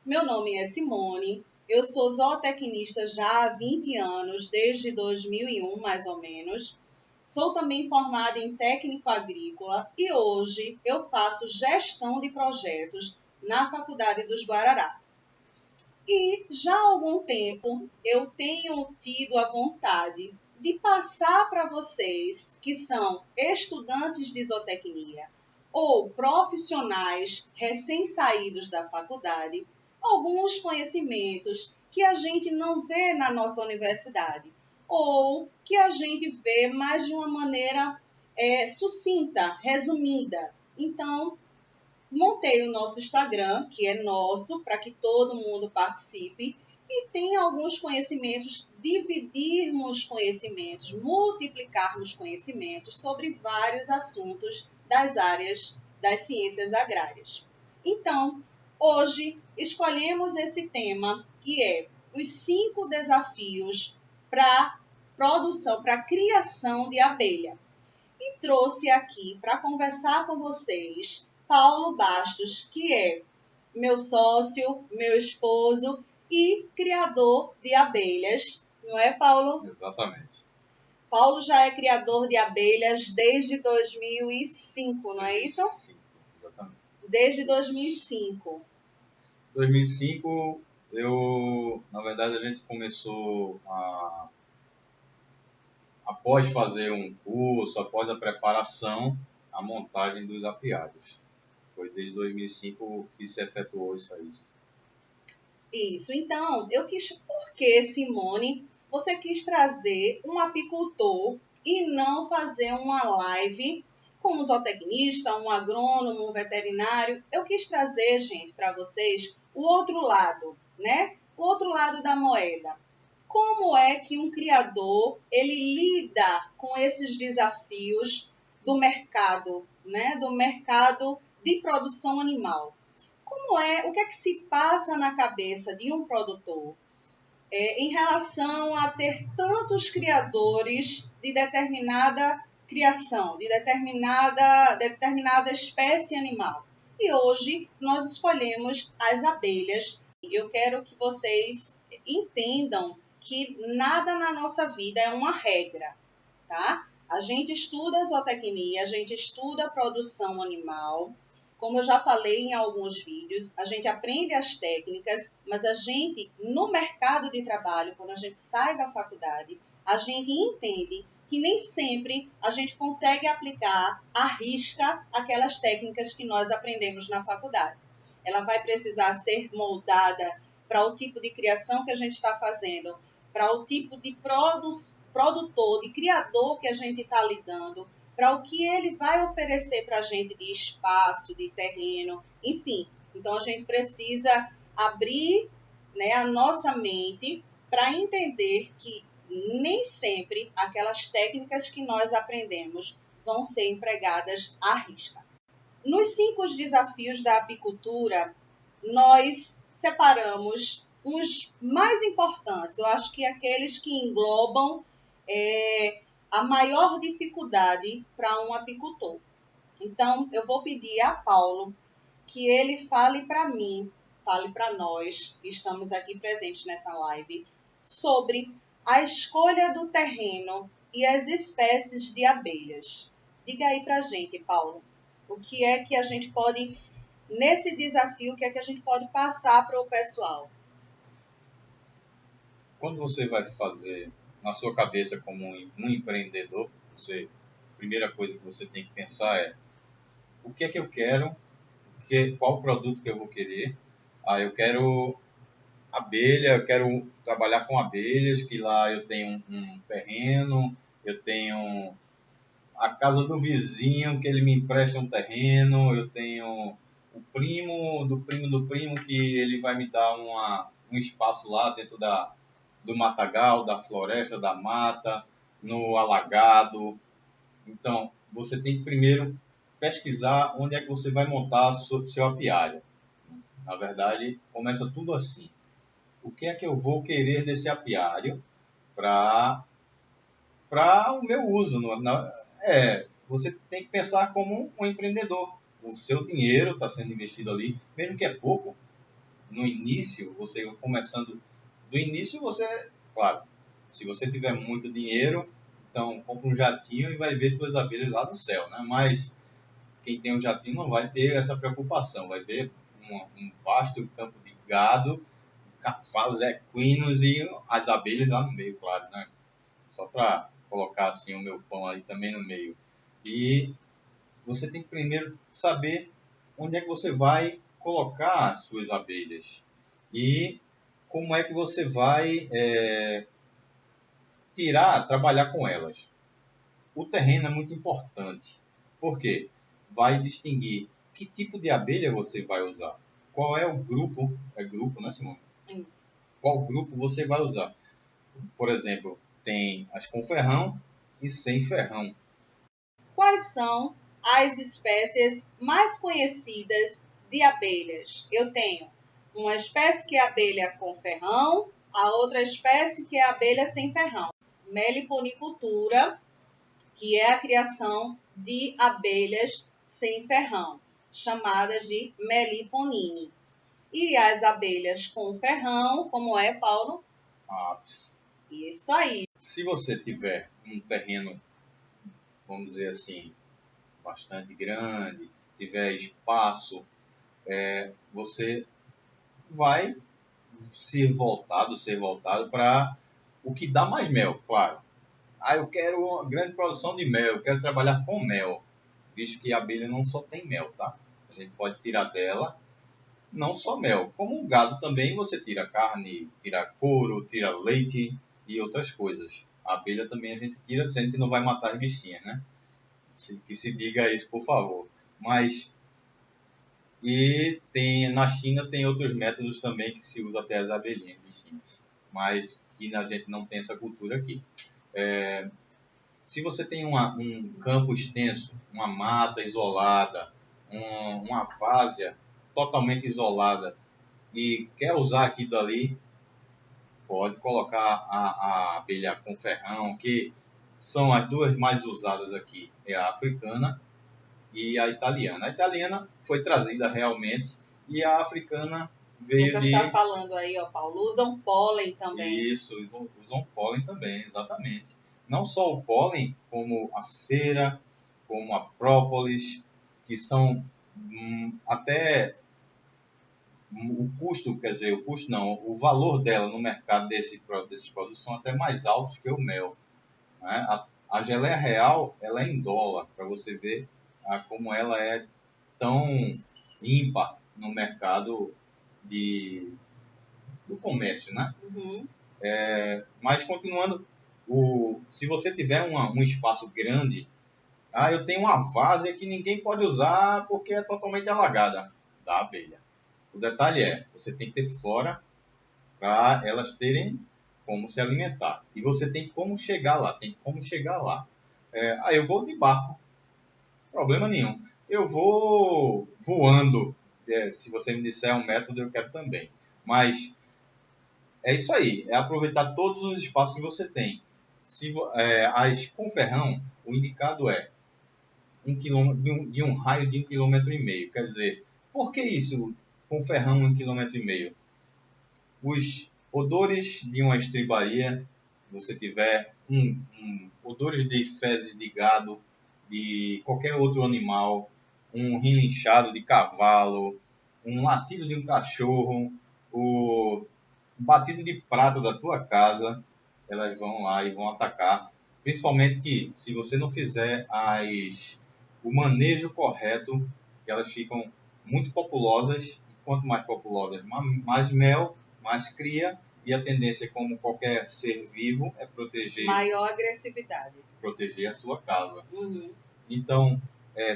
Meu nome é Simone, eu sou zootecnista já há 20 anos, desde 2001 mais ou menos. Sou também formada em técnico agrícola e hoje eu faço gestão de projetos na Faculdade dos Guararapes. E já há algum tempo eu tenho tido a vontade de passar para vocês que são estudantes de zootecnia ou profissionais recém-saídos da faculdade alguns conhecimentos que a gente não vê na nossa universidade ou que a gente vê mais de uma maneira sucinta, resumida. Então, montei o nosso Instagram, que é nosso, para que todo mundo participe e tenha alguns conhecimentos, dividirmos conhecimentos, multiplicarmos conhecimentos sobre vários assuntos das áreas das ciências agrárias. Então, hoje escolhemos esse tema, que é os 5 desafios para produção, para criação de abelha. E trouxe aqui para conversar com vocês Paulo Bastos, que é meu sócio, meu esposo e criador de abelhas. Não é, Paulo? Exatamente. Paulo já é criador de abelhas desde 2005, não é isso? Sim, exatamente. Desde 2005. 2005, na verdade, a gente começou após fazer um curso, após a preparação, a montagem dos apiários. Foi desde 2005 que se efetuou isso aí. Isso. Então, por que, Simone, você quis trazer um apicultor e não fazer uma live com um zootecnista, um agrônomo, um veterinário? Eu quis trazer, gente, para vocês o outro lado, né? O outro lado da moeda. Como é que um criador, ele lida com esses desafios do mercado, né? Do mercado de produção animal? O que é que se passa na cabeça de um produtor em relação a ter tantos criadores de determinada criação, de determinada espécie animal? E hoje nós escolhemos as abelhas. E eu quero que vocês entendam que nada na nossa vida é uma regra, tá? A gente estuda zootecnia, a gente estuda produção animal. Como eu já falei em alguns vídeos, a gente aprende as técnicas, mas a gente, no mercado de trabalho, quando a gente sai da faculdade, a gente entende que nem sempre a gente consegue aplicar à risca aquelas técnicas que nós aprendemos na faculdade. Ela vai precisar ser moldada para o tipo de criação que a gente está fazendo, para o tipo de produtor, de criador que a gente está lidando, para o que ele vai oferecer para a gente de espaço, de terreno, enfim. Então, a gente precisa abrir, né, a nossa mente para entender que nem sempre aquelas técnicas que nós aprendemos vão ser empregadas à risca. Nos 5 desafios da apicultura, nós separamos os mais importantes. Eu acho que aqueles que englobam a maior dificuldade para um apicultor. Então, eu vou pedir a Paulo que ele fale para mim, fale para nós, que estamos aqui presentes nessa live, sobre a escolha do terreno e as espécies de abelhas. Diga aí para a gente, Paulo, o que é que a gente pode, nesse desafio, o que é que a gente pode passar para o pessoal? Quando você vai fazer na sua cabeça como um empreendedor, a primeira coisa que você tem que pensar é o que é que eu quero, qual produto que eu vou querer. Eu quero abelha, eu quero trabalhar com abelhas, que lá eu tenho um terreno, eu tenho a casa do vizinho, que ele me empresta um terreno, eu tenho o primo do primo do primo, que ele vai me dar um espaço lá dentro do matagal, da floresta, da mata, no alagado. Então, você tem que primeiro pesquisar onde é que você vai montar seu apiário. Na verdade, começa tudo assim. O que é que eu vou querer desse apiário para o meu uso? Você tem que pensar como um empreendedor. O seu dinheiro está sendo investido ali, mesmo que é pouco, no início, você começando do início, você, claro, se você tiver muito dinheiro, então compra um jatinho e vai ver suas abelhas lá no céu, né? Mas quem tem um jatinho não vai ter essa preocupação, vai ver um vasto campo de gado, cavalos equinos e as abelhas lá no meio, claro, né? Só para colocar assim o meu pão aí também no meio. E você tem que primeiro saber onde é que você vai colocar as suas abelhas e como é que você vai trabalhar com elas. O terreno é muito importante. Por quê? Vai distinguir que tipo de abelha você vai usar. Qual é o grupo? É grupo, né, Simone? Isso. Qual grupo você vai usar? Por exemplo, tem as com ferrão e sem ferrão. Quais são as espécies mais conhecidas de abelhas? Eu tenho uma espécie que é a abelha com ferrão, a outra espécie que é a abelha sem ferrão. Meliponicultura, que é a criação de abelhas sem ferrão, chamadas de meliponine. E as abelhas com ferrão, como é, Paulo? Apis. Isso aí. Se você tiver um terreno, vamos dizer assim, bastante grande, tiver espaço, você vai ser voltado para o que dá mais mel, claro. Ah, eu quero uma grande produção de mel, eu quero trabalhar com mel, visto que a abelha não só tem mel, tá? A gente pode tirar dela não só mel, como o gado também você tira carne, tira couro, tira leite e outras coisas. A abelha também a gente tira, sendo que não vai matar as bichinhas, né? Que se diga isso, por favor. Mas na China tem outros métodos também que se usa até as abelhinhas, bichinhas. Mas que a gente não tem essa cultura aqui. Se você tem um campo extenso, uma mata isolada, uma várzea totalmente isolada e quer usar aquilo ali, pode colocar a abelha com ferrão, que são as duas mais usadas aqui, é a africana e a italiana. A italiana foi trazida realmente e a africana veio Lucas de... está falando aí, ó, Paulo, usam pólen também. Isso, usam pólen também, exatamente. Não só o pólen, como a cera, como a própolis, que são até o custo, quer dizer, o custo não, o valor dela no mercado desses produtos são até mais altos que o mel. Né? A geleia real, ela é em dólar, para você ver como ela é tão ímpar no mercado do comércio, né? Uhum. Mas continuando, se você tiver um espaço grande, eu tenho uma várzea que ninguém pode usar porque é totalmente alagada da abelha. O detalhe é, você tem que ter flora para elas terem como se alimentar. E você tem como chegar lá, eu vou de barco, problema nenhum. Eu vou voando, se você me disser um método, eu quero também. Mas é isso aí, é aproveitar todos os espaços que você tem. As com ferrão, o indicado é 1 km, de um raio de 1,5 km. Quer dizer, por que isso com ferrão 1,5 km? Os odores de uma estribaria, você tiver odores de fezes de gado, de qualquer outro animal, um relinchado de cavalo, um latido de um cachorro, o batido de prato da tua casa, elas vão lá e vão atacar. Principalmente que, se você não fizer o manejo correto, elas ficam muito populosas. Quanto mais populosas, mais mel, mais cria. E a tendência, como qualquer ser vivo, é Maior agressividade. proteger a sua casa. Uhum. Então,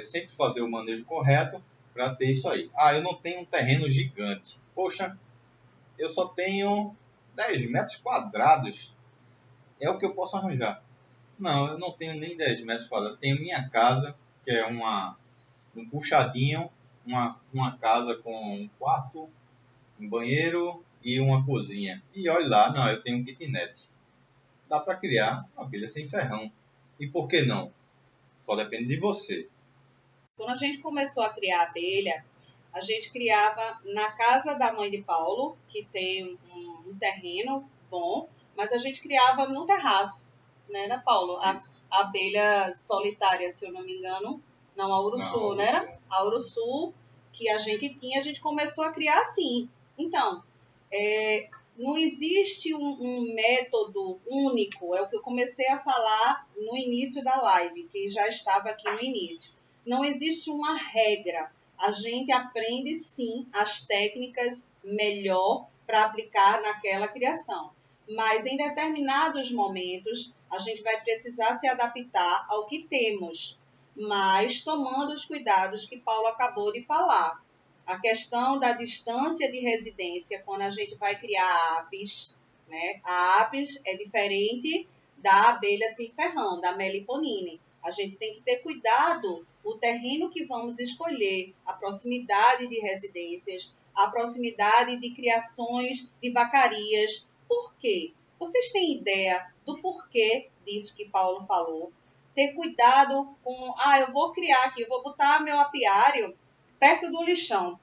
sempre fazer o manejo correto para ter isso aí. Eu não tenho um terreno gigante. Poxa, eu só tenho 10 metros quadrados. É o que eu posso arranjar. Não, eu não tenho nem 10 metros quadrados. Eu tenho minha casa, que é um puxadinho, uma casa com um quarto, um banheiro e uma cozinha. E olha lá, não, eu tenho um kitnet. Dá para criar uma abelha sem ferrão. E por que não? Só depende de você. Quando a gente começou a criar abelha, A gente criava na casa da mãe de Paulo, que tem um terreno bom, mas a gente criava no terraço, né, era Paulo? Isso. A abelha solitária, se eu não me engano. Não, a Uruçu, Não, né? isso. A Uruçu que a gente tinha, a gente começou a criar assim. Então, não existe um método único, é o que eu comecei a falar no início da live, que já estava aqui no início. Não existe uma regra. A gente aprende sim as técnicas melhor para aplicar naquela criação. Mas em determinados momentos, a gente vai precisar se adaptar ao que temos, mas tomando os cuidados que Paulo acabou de falar. A questão da distância de residência, quando a gente vai criar apis, né? A apis é diferente da abelha sem ferrão, da meliponine. A gente tem que ter cuidado o terreno que vamos escolher, a proximidade de residências, a proximidade de criações de vacarias. Por quê? Vocês têm ideia do porquê disso que Paulo falou? Ter cuidado com, eu vou criar aqui, eu vou botar meu apiário perto do lixão.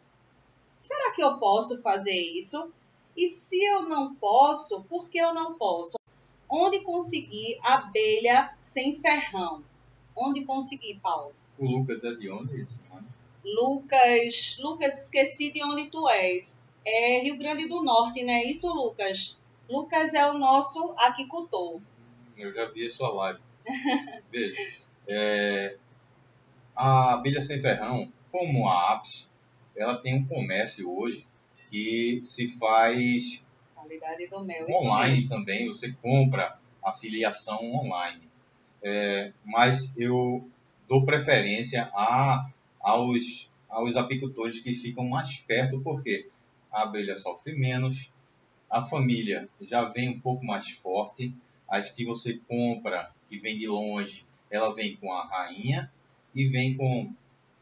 Será que eu posso fazer isso? E se eu não posso, por que eu não posso? Onde conseguir abelha sem ferrão? Onde conseguir, Paulo? O Lucas é de onde isso, mano? Lucas, esqueci de onde tu és. É Rio Grande do Norte, não é isso, Lucas? Lucas é o nosso aquicultor. Eu já vi a sua live. Veja, a abelha sem ferrão, como a apis, ela tem um comércio hoje que se faz Qualidade do mel, isso online mesmo. também. Você compra a filiação online. Mas eu dou preferência aos apicultores que ficam mais perto, porque a abelha sofre menos, a família já vem um pouco mais forte, as que você compra, que vem de longe, ela vem com a rainha e vem com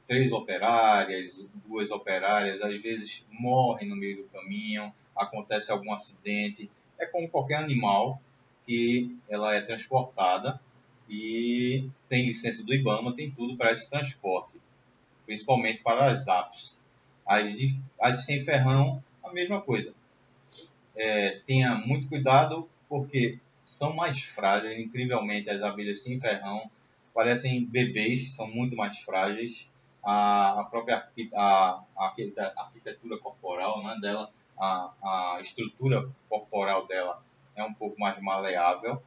3 operárias, 2 operárias, às vezes morrem no meio do caminho, acontece algum acidente. É como qualquer animal que ela é transportada e tem licença do IBAMA, tem tudo para esse transporte, principalmente para as apis. As sem ferrão, a mesma coisa. Tenha muito cuidado, porque são mais frágeis, incrivelmente, as abelhas sem ferrão parecem bebês, são muito mais frágeis. A própria arquitetura corporal, né, dela, a estrutura corporal dela é um pouco mais maleável,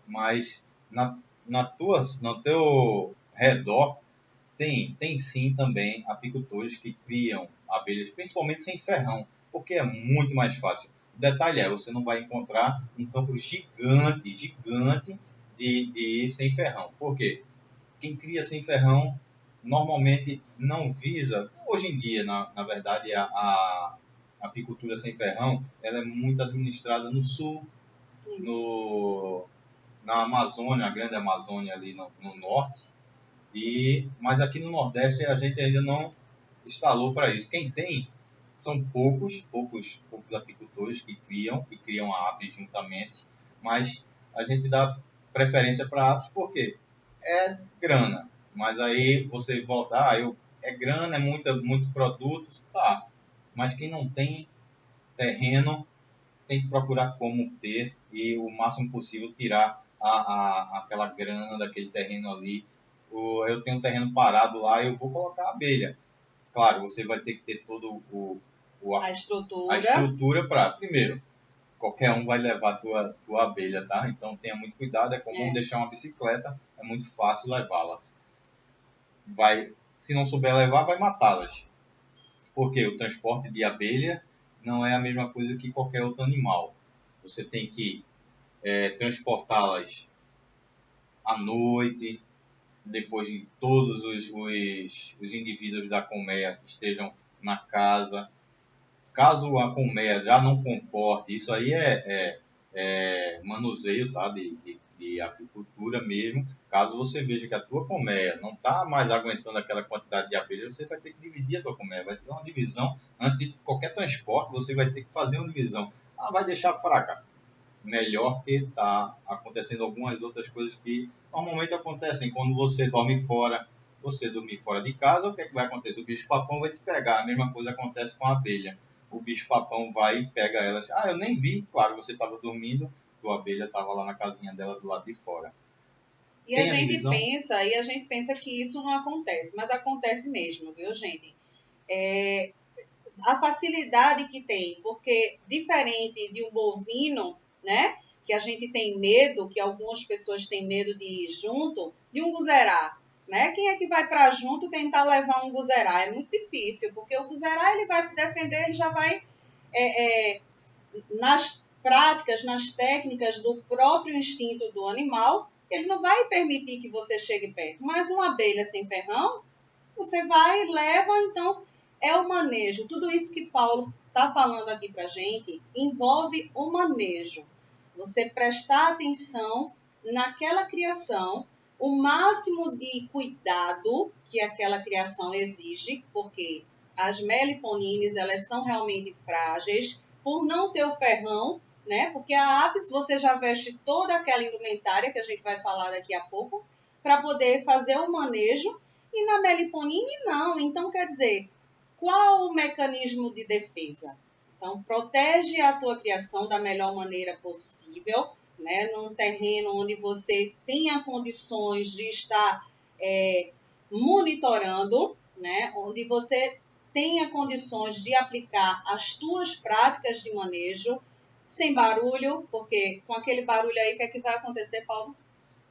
mas no teu redor tem sim também apicultores que criam abelhas, principalmente sem ferrão, porque é muito mais fácil. O detalhe é, você não vai encontrar um campo gigante, gigante de sem ferrão. Por quê? Quem cria sem ferrão normalmente não visa, hoje em dia, na verdade, a apicultura sem ferrão, ela é muito administrada no sul, na Amazônia, a grande Amazônia ali no norte, mas aqui no Nordeste a gente ainda não instalou para isso. Quem tem são poucos apicultores que criam a apis juntamente, mas a gente dá preferência para apis porque é grana. Mas aí você volta, é grana, é muito produto, tá. Mas quem não tem terreno tem que procurar como ter e o máximo possível tirar aquela grana daquele terreno ali. Eu tenho um terreno parado lá, eu vou colocar abelha. Claro, você vai ter que ter todo A a estrutura. estrutura para, primeiro, qualquer um vai levar a tua abelha, tá? Então tenha muito cuidado, é comum deixar uma bicicleta, é muito fácil levá-la. Se não souber levar, vai matá-las. Porque o transporte de abelha não é a mesma coisa que qualquer outro animal. Você tem que transportá-las à noite, depois de todos os indivíduos da colmeia estejam na casa. Caso a colmeia já não comporte, isso aí é manuseio, tá? De apicultura mesmo. Caso você veja que a tua colmeia não está mais aguentando aquela quantidade de abelhas, você vai ter que dividir a tua colmeia. Vai ser uma divisão. Antes de qualquer transporte, você vai ter que fazer uma divisão. Vai deixar fraca. Melhor que está acontecendo algumas outras coisas que normalmente acontecem quando você dorme fora, Você dormir fora de casa, o que é que vai acontecer? O bicho-papão vai te pegar. A mesma coisa acontece com a abelha. O bicho-papão vai e pega elas. Eu nem vi. Claro, você estava dormindo, a abelha estava lá na casinha dela do lado de fora. E a gente pensa que isso não acontece, mas acontece mesmo, viu, gente? A facilidade que tem, porque diferente de um bovino, né, que a gente tem medo, que algumas pessoas têm medo de ir junto, de um guzerá, né? Quem é que vai para junto tentar levar um guzerá? É muito difícil, porque o guzerá ele vai se defender, ele já vai nas práticas, nas técnicas do próprio instinto do animal, ele não vai permitir que você chegue perto. Mas uma abelha sem ferrão, você vai, leva, então é o manejo. Tudo isso que Paulo está falando aqui para a gente envolve o manejo. Você prestar atenção naquela criação, o máximo de cuidado que aquela criação exige, porque as meliponines, elas são realmente frágeis, por não ter o ferrão, né? Porque a apis você já veste toda aquela indumentária que a gente vai falar daqui a pouco, para poder fazer o manejo, e na meliponine não. Então, quer dizer, qual o mecanismo de defesa? Então, protege a tua criação da melhor maneira possível, né? Num terreno onde você tenha condições de estar monitorando, né? Onde você tenha condições de aplicar as tuas práticas de manejo sem barulho, porque com aquele barulho aí, o que é que vai acontecer, Paulo?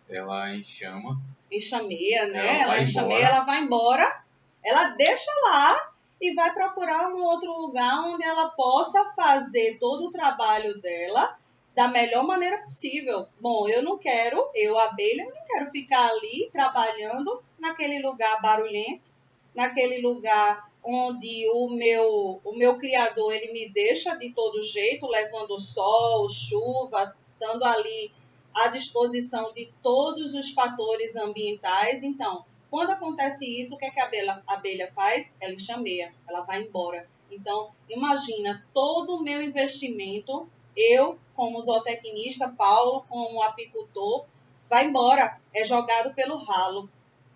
Ela enxama. Enxameia, né? Ela enxameia, ela vai embora, ela deixa lá e vai procurar um outro lugar onde ela possa fazer todo o trabalho dela da melhor maneira possível. Bom, eu, abelha, não quero ficar ali trabalhando naquele lugar barulhento, naquele lugar onde o meu criador ele me deixa de todo jeito, levando sol, chuva, estando ali à disposição de todos os fatores ambientais. Então, quando acontece isso, o que é que a abelha faz? Ela enxameia, ela vai embora. Então, imagina todo o meu investimento, eu, como zootecnista, Paulo, como apicultor, vai embora, é jogado pelo ralo,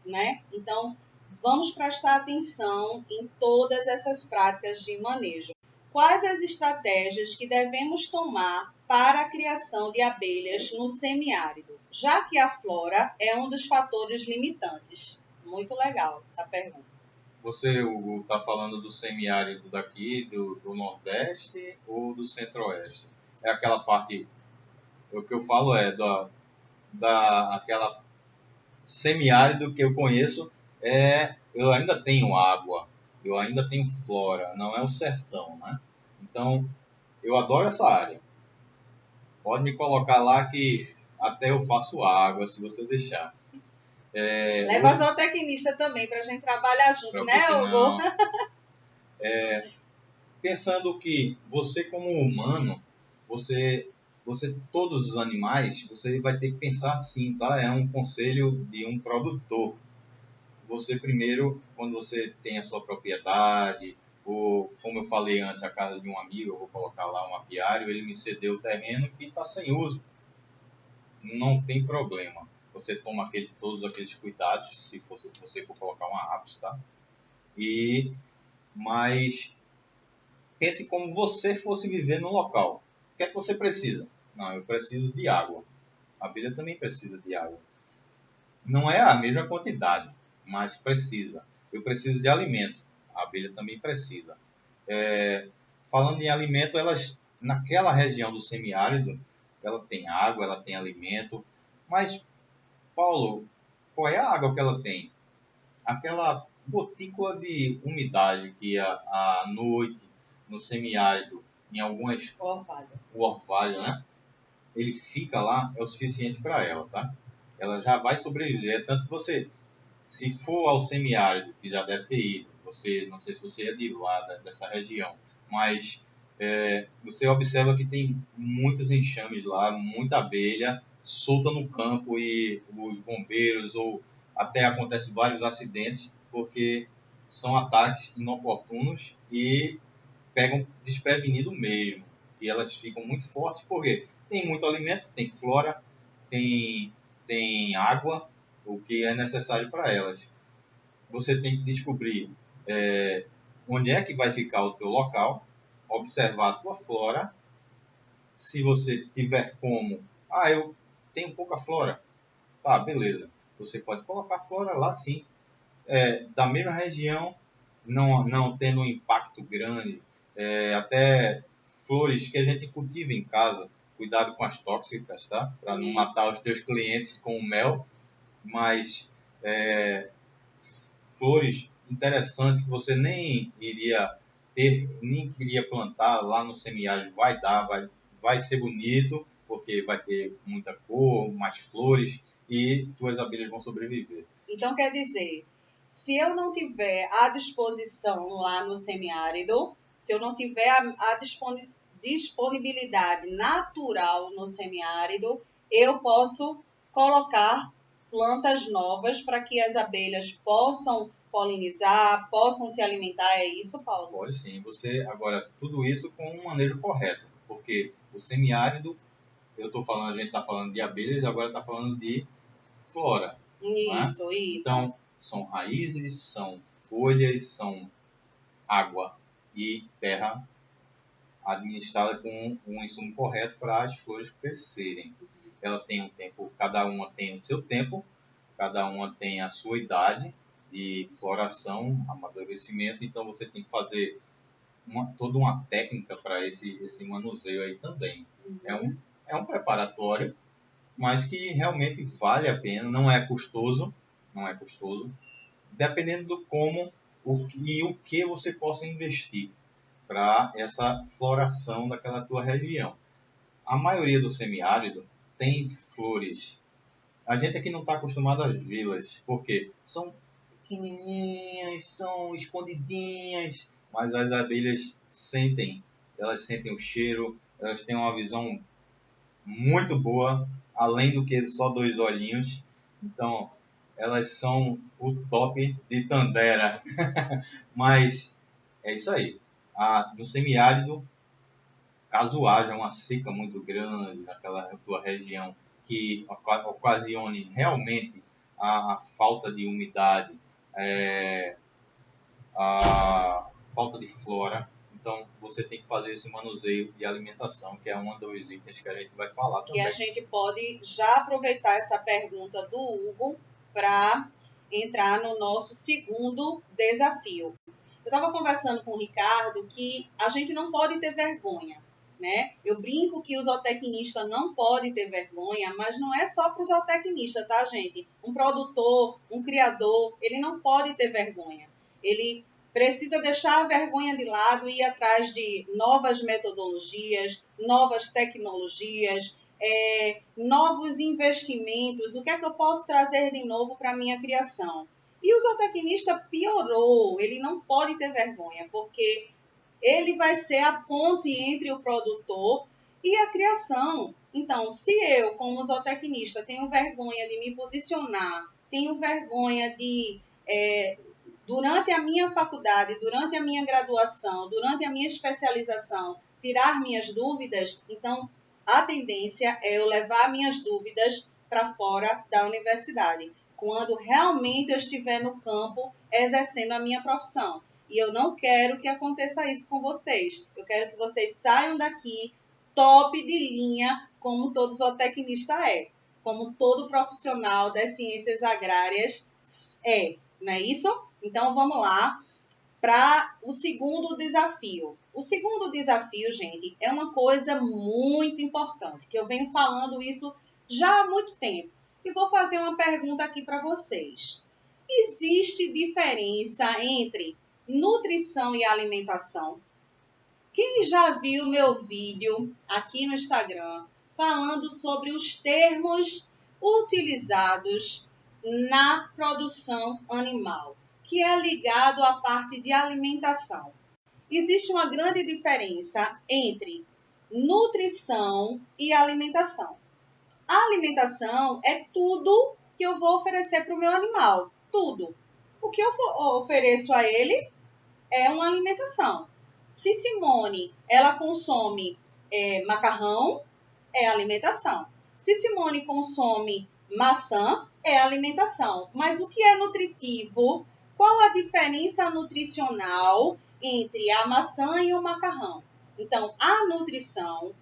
né? Então, vamos prestar atenção em todas essas práticas de manejo. Quais as estratégias que devemos tomar para a criação de abelhas no semiárido, já que a flora é um dos fatores limitantes? Muito legal essa pergunta. Você está falando do semiárido daqui, do Nordeste ou do Centro-Oeste? É aquela parte, o que eu falo é aquela semiárido que eu conheço, eu ainda tenho água, eu ainda tenho flora, não é o sertão, né? Então, eu adoro essa área. Pode me colocar lá que até eu faço água, se você deixar. Leva a zootecnista também, para a gente trabalhar junto, né, Hugo? Pensando que você, como humano, todos os animais, você vai ter que pensar assim, tá? É um conselho de um produtor. Você primeiro, quando você tem a sua propriedade, ou como eu falei antes, a casa de um amigo, eu vou colocar lá um apiário, ele me cedeu o terreno que está sem uso. Não tem problema. Você toma todos aqueles cuidados, se você for colocar uma apis, tá? Mas pense como você fosse viver no local. O que é que você precisa? Não, eu preciso de água. A abelha também precisa de água. Não é a mesma quantidade, mas precisa. Eu preciso de alimento. A abelha também precisa. Falando em alimento, elas naquela região do semiárido, ela tem água, ela tem alimento. Mas, Paulo, qual é a água que ela tem? Aquela gotícula de umidade que à noite, no semiárido, em algumas... O orvalho, né? Ele fica lá, é o suficiente para ela, tá? Ela já vai sobreviver. Tanto que você, se for ao semiárido, que já deve ter ido, não sei se você é de lá, dessa região, mas você observa que tem muitos enxames lá, muita abelha solta no campo e os bombeiros, ou até acontecem vários acidentes, porque são ataques inoportunos e pegam desprevenido mesmo. E elas ficam muito fortes porque tem muito alimento, tem flora, tem água, o que é necessário para elas. você tem que descobrir onde é que vai ficar o teu local, observar a tua flora. Se você tiver como, eu tenho pouca flora, tá, beleza. Você pode colocar flora lá sim, da mesma região, não tendo um impacto grande, até flores que a gente cultiva em casa. Cuidado com as tóxicas, tá? Para não matar os teus clientes com o mel, mas flores interessantes que você nem iria ter, nem queria plantar lá no semiárido, vai ser bonito, porque vai ter muita cor, mais flores, e tuas abelhas vão sobreviver. Então, quer dizer, se eu não tiver à disposição lá no semiárido, se eu não tiver a disponibilidade natural no semiárido, eu posso colocar plantas novas para que as abelhas possam polinizar, possam se alimentar. É isso, Paulo? Pode sim. Você, agora, tudo isso com um manejo correto, porque o semiárido, a gente está falando de abelhas, agora está falando de flora. Isso, né? isso. Então, são raízes, são folhas, são água e terra administrada com um insumo correto para as flores crescerem. Ela tem um tempo, cada uma tem o seu tempo, cada uma tem a sua idade de floração, amadurecimento, então você tem que fazer toda uma técnica para esse manuseio aí também. É um preparatório, mas que realmente vale a pena, não é custoso, dependendo do como e o que você possa investir para essa floração daquela tua região. A maioria do semiárido tem flores. A gente aqui não está acostumado às vilas, porque são pequenininhas, são escondidinhas, mas as abelhas elas sentem o cheiro, elas têm uma visão muito boa, além do que só 2 olhinhos. Então, elas são o top de Tandera. Mas é isso aí. No semiárido, caso haja uma seca muito grande naquela tua região que ocasione realmente a falta de umidade, a falta de flora, então você tem que fazer esse manuseio de alimentação, que é um dos itens que a gente vai falar também. Que a gente pode já aproveitar essa pergunta do Hugo para entrar no nosso segundo desafio. Eu estava conversando com o Ricardo que a gente não pode ter vergonha, né? Eu brinco que o zootecnista não pode ter vergonha, mas não é só para o zootecnista, tá, gente? Um produtor, um criador, ele não pode ter vergonha. Ele precisa deixar a vergonha de lado e ir atrás de novas metodologias, novas tecnologias, novos investimentos. O que é que eu posso trazer de novo para a minha criação? E o zootecnista piorou, ele não pode ter vergonha, porque ele vai ser a ponte entre o produtor e a criação. Então, se eu, como zootecnista, tenho vergonha de me posicionar, tenho vergonha de, durante a minha faculdade, durante a minha graduação, durante a minha especialização, tirar minhas dúvidas, então a tendência é eu levar minhas dúvidas para fora da universidade, quando realmente eu estiver no campo exercendo a minha profissão. E eu não quero que aconteça isso com vocês. Eu quero que vocês saiam daqui top de linha, como todo zootecnista é, como todo profissional das ciências agrárias é, não é isso? Então, vamos lá para o segundo desafio. O segundo desafio, gente, é uma coisa muito importante, que eu venho falando isso já há muito tempo. E vou fazer uma pergunta aqui para vocês. Existe diferença entre nutrição e alimentação? Quem já viu meu vídeo aqui no Instagram falando sobre os termos utilizados na produção animal, que é ligado à parte de alimentação? Existe uma grande diferença entre nutrição e alimentação. A alimentação é tudo que eu vou oferecer para o meu animal, tudo. O que eu ofereço a ele é uma alimentação. Se Simone, ela consome macarrão, é alimentação. Se Simone consome maçã, é alimentação. Mas o que é nutritivo? qual a diferença nutricional entre a maçã e o macarrão? Então, a nutrição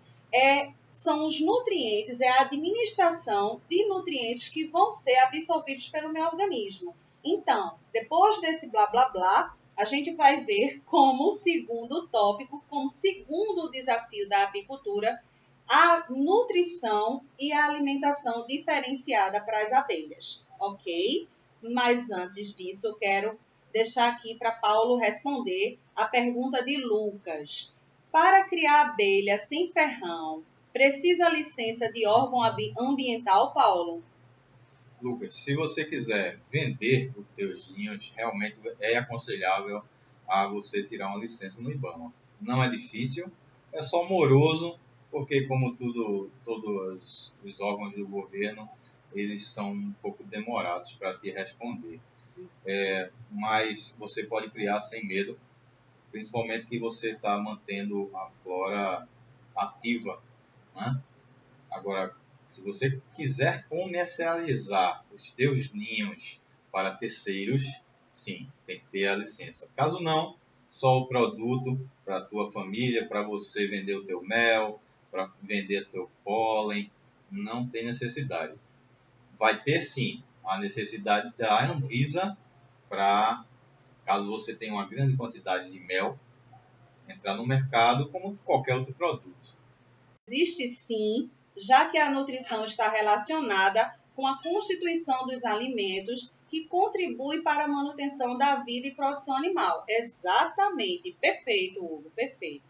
são os nutrientes, é a administração de nutrientes que vão ser absorvidos pelo meu organismo. Então, depois desse blá blá blá, a gente vai ver como segundo tópico, como segundo desafio da apicultura, a nutrição e a alimentação diferenciada para as abelhas, ok? Mas antes disso, eu quero deixar aqui para Paulo responder a pergunta de Lucas. Para criar abelha sem ferrão, precisa licença de órgão ambiental, Paulo? Lucas, se você quiser vender os teus ninhos, realmente é aconselhável a você tirar uma licença no IBAMA. Não é difícil, é só moroso, porque como todos os órgãos do governo, eles são um pouco demorados para te responder. Mas você pode criar sem medo, principalmente que você está mantendo a flora ativa, né? Agora, se você quiser comercializar os teus ninhos para terceiros, sim, tem que ter a licença. Caso não, só o produto para a tua família, para você vender o teu mel, para vender o teu pólen, não tem necessidade. Vai ter sim a necessidade da Anvisa para, caso você tenha uma grande quantidade de mel, entrar no mercado como qualquer outro produto. Existe sim, já que a nutrição está relacionada com a constituição dos alimentos que contribui para a manutenção da vida e produção animal. Exatamente, perfeito, Hugo, perfeito.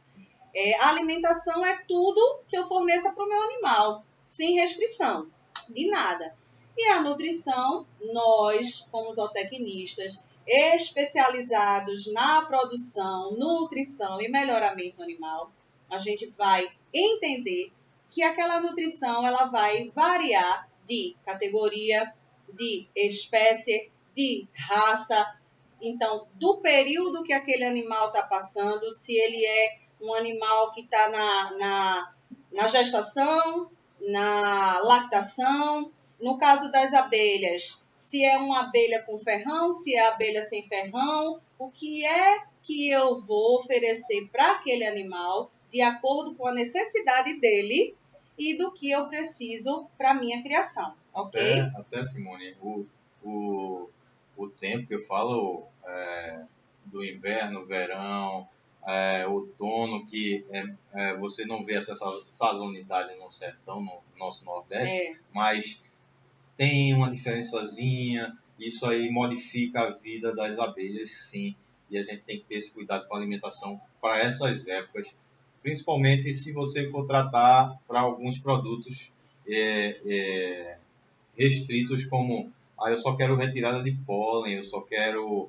A alimentação é tudo que eu forneça para o meu animal, sem restrição, de nada. E a nutrição, nós, como zootecnistas, especializados na produção, nutrição e melhoramento animal, a gente vai entender que aquela nutrição ela vai variar de categoria, de espécie, de raça. Então, do período que aquele animal está passando, se ele é um animal que está na gestação, na lactação. No caso das abelhas, se é uma abelha com ferrão, se é abelha sem ferrão, o que é que eu vou oferecer para aquele animal de acordo com a necessidade dele e do que eu preciso para a minha criação, ok? Até Simone, o tempo que eu falo do inverno, verão, outono, que você não vê essa sazonalidade no sertão, no nosso Nordeste, mas tem uma diferençazinha, isso aí modifica a vida das abelhas, sim, e a gente tem que ter esse cuidado com a alimentação para essas épocas, principalmente se você for tratar para alguns produtos restritos, como eu só quero retirada de pólen, eu só quero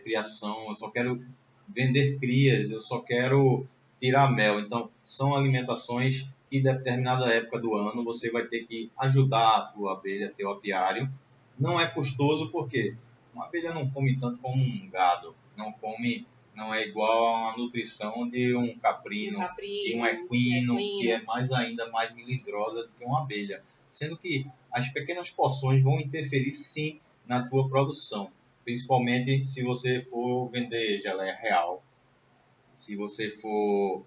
criação, eu só quero vender crias, eu só quero tirar mel. Então, são alimentações que, em determinada época do ano, você vai ter que ajudar a tua abelha, teu apiário. Não é custoso, porque uma abelha não come tanto como um gado, não é igual à nutrição de um caprino, de um equino, que é ainda mais melindrosa do que uma abelha. Sendo que as pequenas porções vão interferir, sim, na tua produção, principalmente se você for vender geleia real, se você for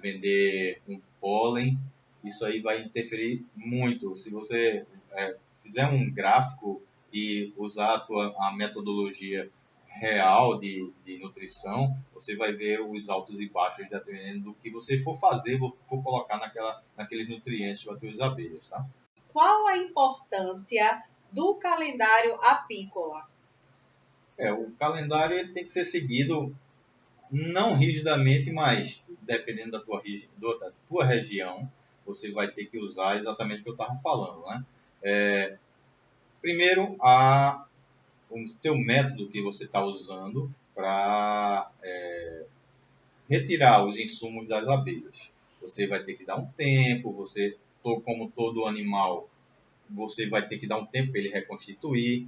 vender um pólen, isso aí vai interferir muito. Se você fizer um gráfico e usar a metodologia real de nutrição, você vai ver os altos e baixos dependendo do que você for fazer, for colocar naqueles nutrientes para as suas abelhas, tá? Qual a importância do calendário apícola? O calendário ele tem que ser seguido não rigidamente, mas dependendo da tua região, você vai ter que usar exatamente o que eu estava falando, né? Primeiro, o teu método que você está usando para retirar os insumos das abelhas. Você vai ter que dar um tempo, como todo animal, você vai ter que dar um tempo para ele reconstituir.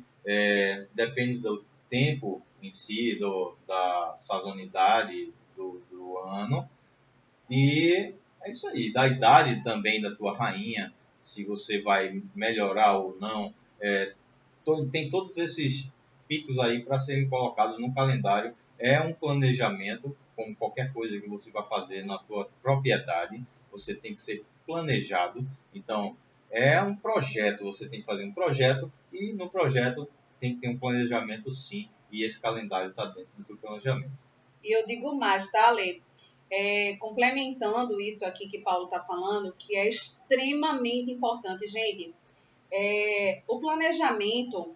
Depende do tempo em si, da sazonalidade do ano. E é isso aí, da idade também da tua rainha, se você vai melhorar ou não. Tem todos esses picos aí para serem colocados no calendário. É um planejamento, como qualquer coisa que você vai fazer na sua propriedade, você tem que ser planejado. Então, é um projeto, você tem que fazer um projeto e no projeto tem que ter um planejamento sim, e esse calendário está dentro do planejamento. E eu digo mais, tá, Lê? Complementando isso aqui que Paulo está falando, que é extremamente importante. Gente, o planejamento,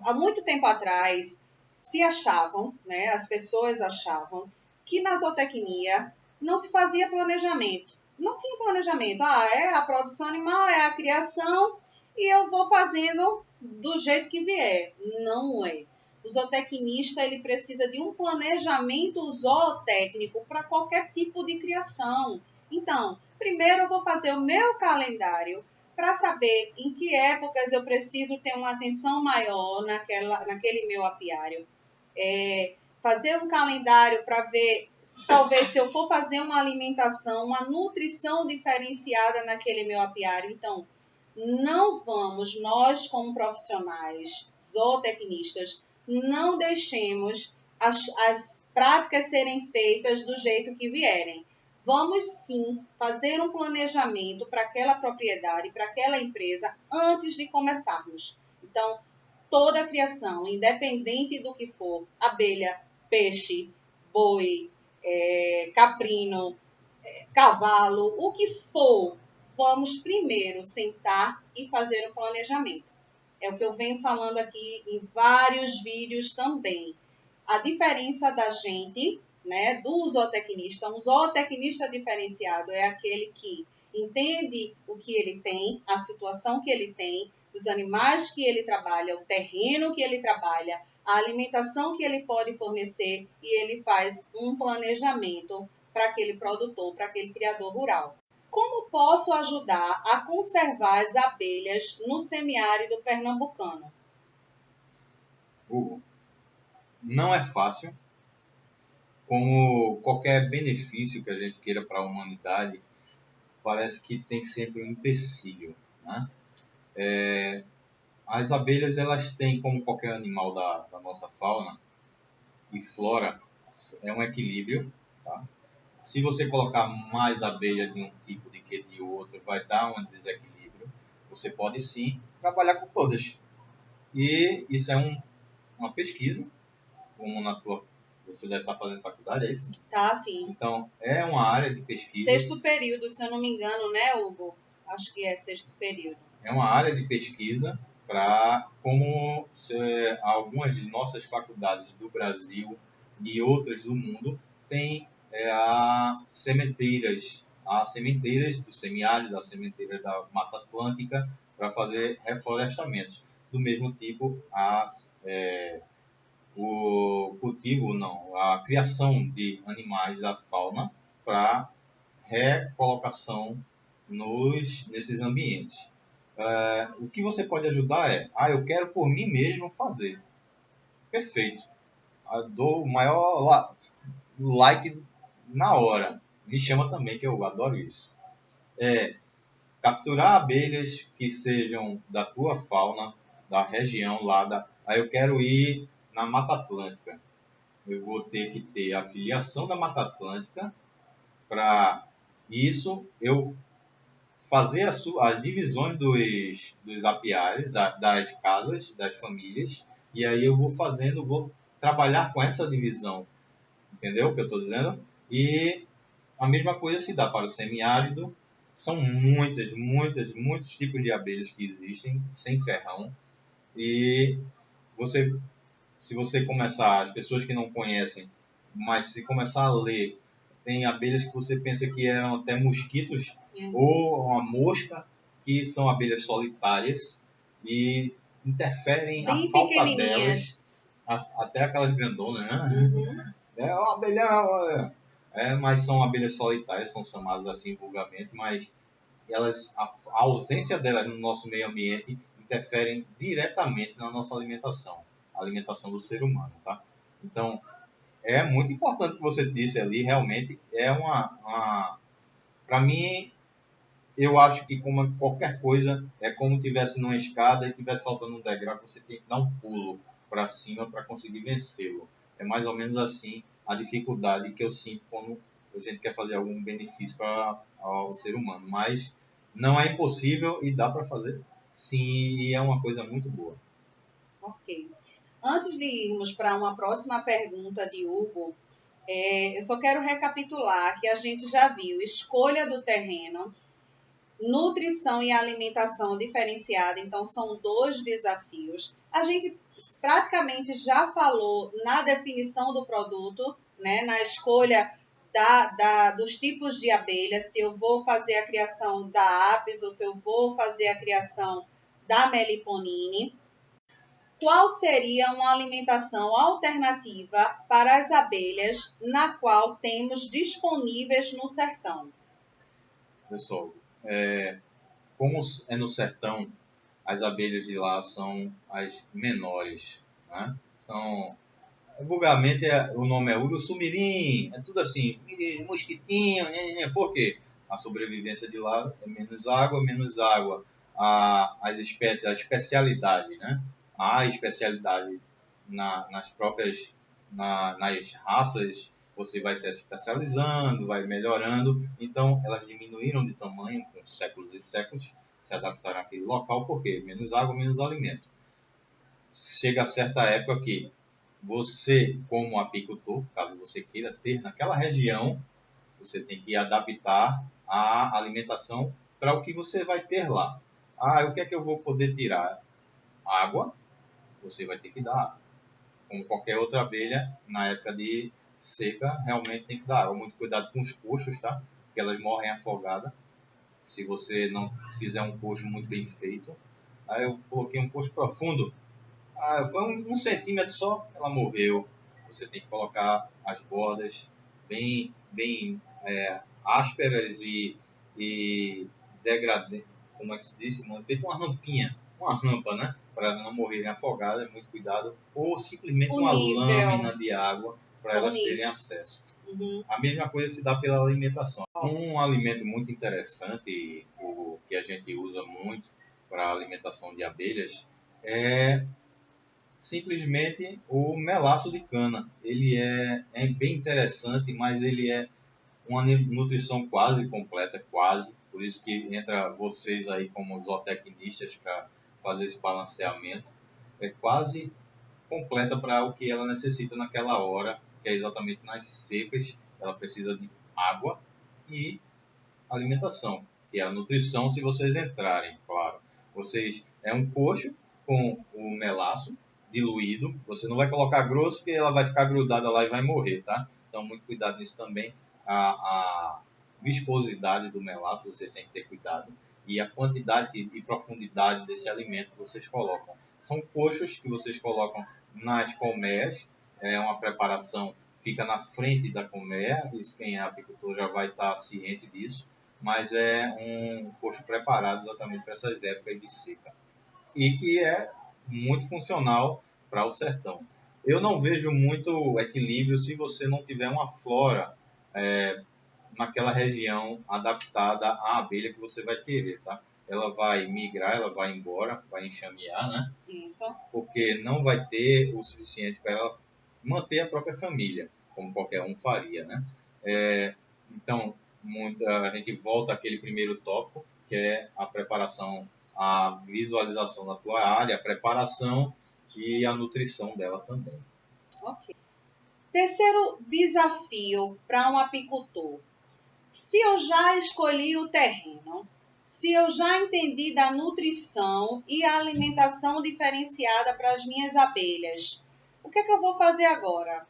há muito tempo atrás, se achavam, né, as pessoas achavam, que na zootecnia não se fazia planejamento. Não tinha planejamento. É a produção animal, é a criação, e eu vou fazendo do jeito que vier. Não é. O zootecnista ele precisa de um planejamento zootécnico para qualquer tipo de criação. Então, primeiro eu vou fazer o meu calendário para saber em que épocas eu preciso ter uma atenção maior naquele meu apiário. Fazer um calendário para ver, talvez, se eu for fazer uma alimentação, uma nutrição diferenciada naquele meu apiário. Então, não vamos, nós como profissionais zootecnistas, não deixemos as práticas serem feitas do jeito que vierem. Vamos sim fazer um planejamento para aquela propriedade, para aquela empresa, antes de começarmos. Então, toda a criação, independente do que for, abelha, peixe, boi, caprino, cavalo, o que for, vamos primeiro sentar e fazer o planejamento. É o que eu venho falando aqui em vários vídeos também. A diferença da gente, né, do zootecnista, um zootecnista diferenciado é aquele que entende o que ele tem, a situação que ele tem, os animais que ele trabalha, o terreno que ele trabalha, a alimentação que ele pode fornecer e ele faz um planejamento para aquele produtor, para aquele criador rural. Como posso ajudar a conservar as abelhas no semiárido pernambucano? Hugo, não é fácil, como qualquer benefício que a gente queira para a humanidade, parece que tem sempre um empecilho, né? As abelhas, elas têm, como qualquer animal da nossa fauna e flora, é um equilíbrio, tá? Se você colocar mais abelha de um tipo do que de outro, vai dar um desequilíbrio. Você pode sim trabalhar com todas. E isso é uma pesquisa, como você deve estar fazendo faculdade, é isso? Tá, sim. Então, é uma área de pesquisa. Sexto período, se eu não me engano, né, Hugo? Acho que é sexto período. É uma área de pesquisa para como algumas de nossas faculdades do Brasil e outras do mundo têm sementeiras do semiárido, as sementeiras da Mata Atlântica, para fazer reflorestamentos. Do mesmo tipo, o cultivo, não, a criação de animais da fauna para recolocação nesses ambientes. O que você pode ajudar eu quero por mim mesmo fazer. Perfeito. Eu dou o maior like na hora. Me chama também, que eu adoro isso. Capturar abelhas que sejam da tua fauna, da região lá. Aí eu quero ir na Mata Atlântica. Eu vou ter que ter a filiação da Mata Atlântica. Para isso, eu fazer as divisões dos apiários, das casas, das famílias, e aí eu vou trabalhar com essa divisão, entendeu o que eu estou dizendo? E a mesma coisa se dá para o semiárido, são muitos tipos de abelhas que existem, sem ferrão, e se você começar, as pessoas que não conhecem, mas se começar a ler, tem abelhas que você pensa que eram até mosquitos, ou uma mosca, que são abelhas solitárias e interferem Bem a falta delas, até aquelas grandonas, né? Uhum. É um abelhão, mas são abelhas solitárias, são chamadas assim vulgarmente, mas a ausência delas no nosso meio ambiente interferem diretamente na nossa alimentação, a alimentação do ser humano, tá? Então, é muito importante o que você disse ali, realmente é para mim, eu acho que como qualquer coisa, é como tivesse numa escada e tivesse faltando um degrau, você tem que dar um pulo para cima para conseguir vencê-lo. É mais ou menos assim a dificuldade que eu sinto quando a gente quer fazer algum benefício ao ser humano. Mas não é impossível e dá para fazer sim, e é uma coisa muito boa. Ok. Antes de irmos para uma próxima pergunta de Hugo, eu só quero recapitular que a gente já viu escolha do terreno, nutrição e alimentação diferenciada, então são 2 desafios. A gente praticamente já falou na definição do produto, né, na escolha dos tipos de abelha, se eu vou fazer a criação da apis ou se eu vou fazer a criação da meliponine. Qual seria uma alimentação alternativa para as abelhas na qual temos disponíveis no sertão? Pessoal, como é no sertão, as abelhas de lá são as menores, né? São, vulgarmente o nome é uruçumirim, é tudo assim, mosquitinho, por quê? A sobrevivência de lá é menos água, as espécies, a especialidade, né? A especialidade nas próprias, nas raças, você vai se especializando, vai melhorando, então elas diminuíram de tamanho com séculos e séculos, se adaptaram àquele local, porque menos água, menos alimento. Chega a certa época que você, como apicultor, caso você queira ter naquela região, você tem que adaptar a alimentação para o que você vai ter lá. O que é que eu vou poder tirar? Água, você vai ter que dar água. Como qualquer outra abelha, na época de seca, realmente tem que dar água. Muito cuidado com os coxos, tá? Porque elas morrem afogadas. Se você não fizer um coxo muito bem feito. Aí eu coloquei um coxo profundo. Foi um centímetro só, ela morreu. Você tem que colocar as bordas bem ásperas e degradê, como é que se diz? Feito uma rampinha, uma rampa, né? Para não morrerem afogadas, muito cuidado. Ou simplesmente uma lâmina de água para elas terem acesso. Uhum. A mesma coisa se dá pela alimentação. Um alimento muito interessante, que a gente usa muito para a alimentação de abelhas, é simplesmente o melaço de cana. Ele é bem interessante, mas ele é uma nutrição quase completa, quase. Por isso que entra vocês aí como zootecnistas para fazer esse balanceamento. É quase completa para o que ela necessita naquela hora, que é exatamente nas secas. Ela precisa de água e alimentação, que é a nutrição se vocês entrarem, claro. É um coxo com o melaço diluído. Você não vai colocar grosso, porque ela vai ficar grudada lá e vai morrer, tá? Então, muito cuidado nisso também. A viscosidade do melaço, vocês têm que ter cuidado. E a quantidade e profundidade desse alimento que vocês colocam. São coxos que vocês colocam nas colmeias. É uma preparação, fica na frente da colmeia. Isso, quem é apicultor já vai estar ciente disso. Mas é um coxo preparado exatamente para essas épocas de seca. E que é muito funcional para o sertão. Eu não vejo muito equilíbrio se você não tiver uma flora naquela região adaptada à abelha que você vai querer, tá? Ela vai migrar, ela vai embora, vai enxamear, né? Isso. Porque não vai ter o suficiente para ela manter a própria família, como qualquer um faria, né? Então, a gente volta àquele primeiro tópico, que é a preparação, a visualização da tua área, a preparação e a nutrição dela também. Ok. Terceiro desafio para um apicultor. Se eu já escolhi o terreno, se eu já entendi da nutrição e a alimentação diferenciada para as minhas abelhas, o que é que eu vou fazer agora?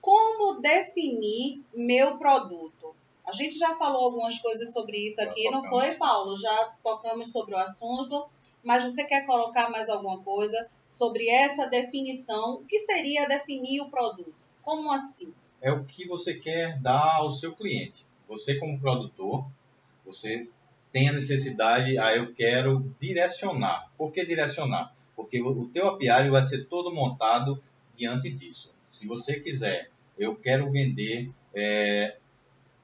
Como definir meu produto? A gente já falou algumas coisas sobre isso aqui, não foi, Paulo? Já tocamos sobre o assunto, mas você quer colocar mais alguma coisa sobre essa definição? O que seria definir o produto? Como assim? É o que você quer dar ao seu cliente. Você, como produtor, você tem a necessidade, eu quero direcionar. Por que direcionar? Porque o teu apiário vai ser todo montado diante disso. Se você quiser, eu quero vender,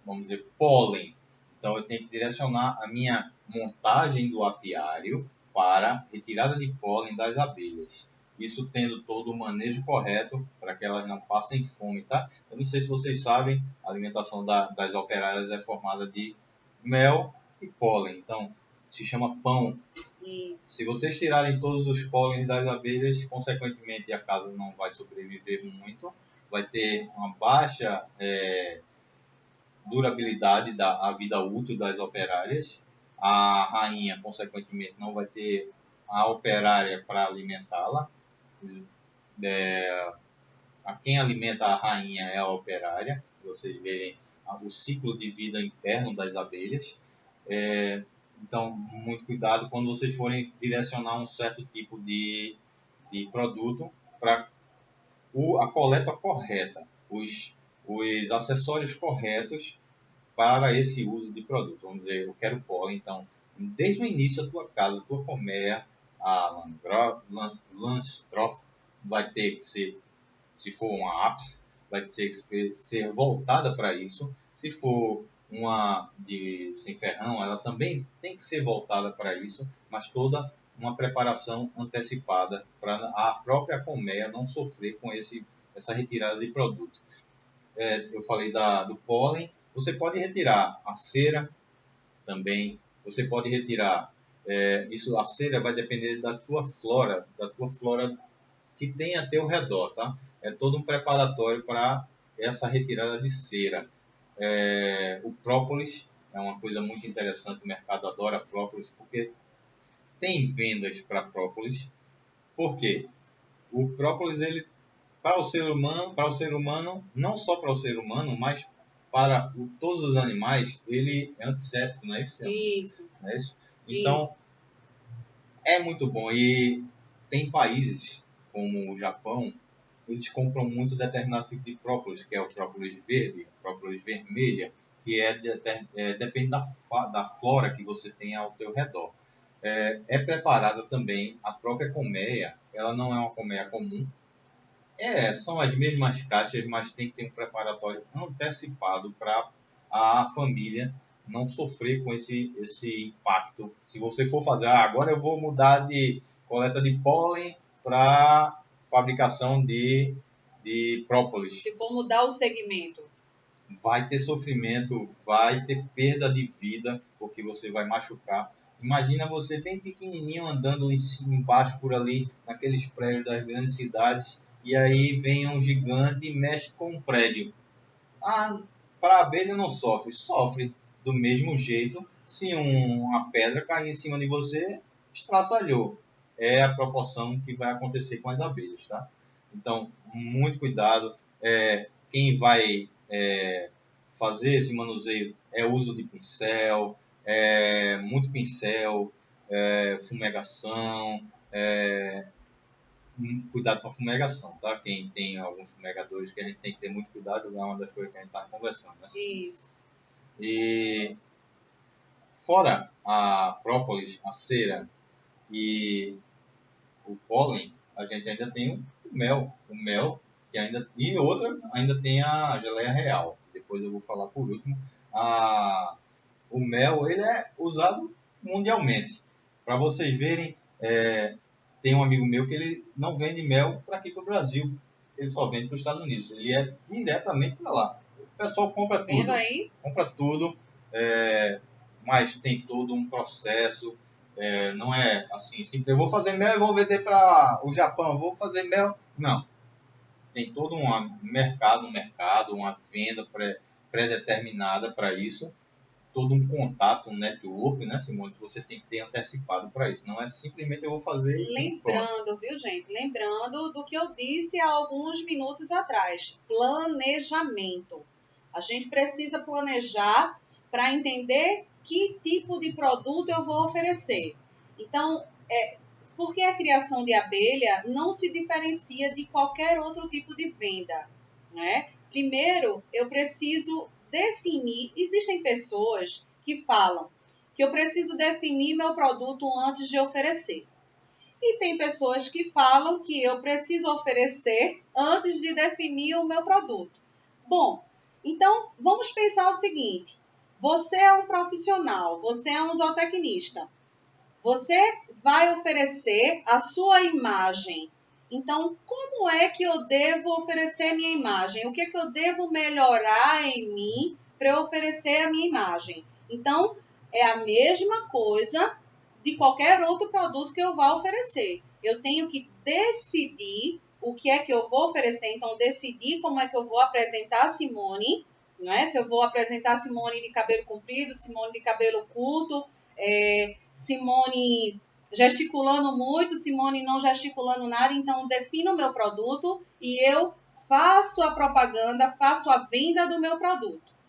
vamos dizer, pólen. Então, eu tenho que direcionar a minha montagem do apiário para retirada de pólen das abelhas. isso tendo todo o manejo correto para que elas não passem fome, tá? Eu não sei se vocês sabem, a alimentação das operárias é formada de mel e pólen, então se chama pão. Isso. Se vocês tirarem todos os pólens das abelhas, consequentemente a casa não vai sobreviver muito, vai ter uma baixa durabilidade a vida útil das operárias. A rainha, consequentemente, não vai ter a operária para alimentá-la. A quem alimenta a rainha é a operária. Vocês verem o ciclo de vida interno das abelhas. Então, muito cuidado quando vocês forem direcionar um certo tipo de produto para a coleta correta, os acessórios corretos para esse uso de produto. Vamos dizer, eu quero pólen, então, desde o início da tua casa, a tua colmeia, a Langstroth vai ter que ser, se for uma apis, vai ter que ser voltada para isso. Se for uma de sem ferrão, ela também tem que ser voltada para isso, mas toda uma preparação antecipada para a própria colmeia não sofrer com essa retirada de produto. Eu falei do pólen. Você pode retirar a cera também. Você pode retirar a cera vai depender da tua flora que tem a teu redor, tá? É todo um preparatório para essa retirada de cera. O própolis é uma coisa muito interessante, o mercado adora própolis porque tem vendas para própolis. Por quê? O própolis, ele para o ser humano, não só para o ser humano, mas para todos os animais, ele é antisséptico, não é isso? Isso. Não é isso? Então, isso. É muito bom. E tem países como o Japão, eles compram muito determinado tipo de própolis, que é o própolis verde, própolis vermelha, que depende da flora que você tem ao teu redor. É preparada também a própria colmeia, ela não é uma colmeia comum. São as mesmas caixas, mas tem que ter um preparatório antecipado para a família não sofrer com esse impacto. Se você for fazer, agora eu vou mudar de coleta de pólen para fabricação de própolis. Se for mudar o segmento. Vai ter sofrimento, vai ter perda de vida, porque você vai machucar. Imagina você bem pequenininho andando embaixo por ali, naqueles prédios das grandes cidades, e aí vem um gigante e mexe com um prédio. Para a abelha não sofre. Sofre do mesmo jeito se uma pedra cair em cima de você, estraçalhou. É a proporção que vai acontecer com as abelhas, tá? Então, muito cuidado. Quem vai fazer esse manuseio é o uso de pincel, muito pincel, fumegação, cuidado com a fumegação, tá? Quem tem alguns fumegadores que a gente tem que ter muito cuidado, é uma das coisas que a gente está conversando, né? Isso. E fora a própolis, a cera e o pólen, a gente ainda tem o mel que e outra ainda tem a geleia real. Depois eu vou falar por último. O mel, ele é usado mundialmente. Para vocês verem, tem um amigo meu que ele não vende mel para aqui para o Brasil. Ele só vende para os Estados Unidos. Ele é diretamente para lá. O pessoal compra tudo. Vendo aí? Compra tudo, mas tem todo um processo. Não é assim, simples. Eu vou fazer mel e vou vender para o Japão. Vou fazer mel. Não. Tem todo um mercado, uma venda pré-determinada para isso. Todo um contato, um network, né, Simone, que você tem que ter antecipado para isso. Não é simplesmente eu vou fazer. Lembrando, viu, gente? Lembrando do que eu disse há alguns minutos atrás: planejamento. A gente precisa planejar para entender que tipo de produto eu vou oferecer. Então, porque a criação de abelha não se diferencia de qualquer outro tipo de venda, né? Primeiro, eu preciso definir. Existem pessoas que falam que eu preciso definir meu produto antes de oferecer. E tem pessoas que falam que eu preciso oferecer antes de definir o meu produto. Bom, então vamos pensar o seguinte: você é um profissional, você é um zootecnista. Você vai oferecer a sua imagem Então, como é que eu devo oferecer a minha imagem? O que é que eu devo melhorar em mim para eu oferecer a minha imagem? Então, é a mesma coisa de qualquer outro produto que eu vá oferecer. Eu tenho que decidir o que é que eu vou oferecer, então decidir como é que eu vou apresentar a Simone, não é? Se eu vou apresentar a Simone de cabelo comprido, Simone de cabelo curto, Simone gesticulando muito, Simone não gesticulando nada, então defino o meu produto e eu faço a propaganda, faço a venda do meu produto.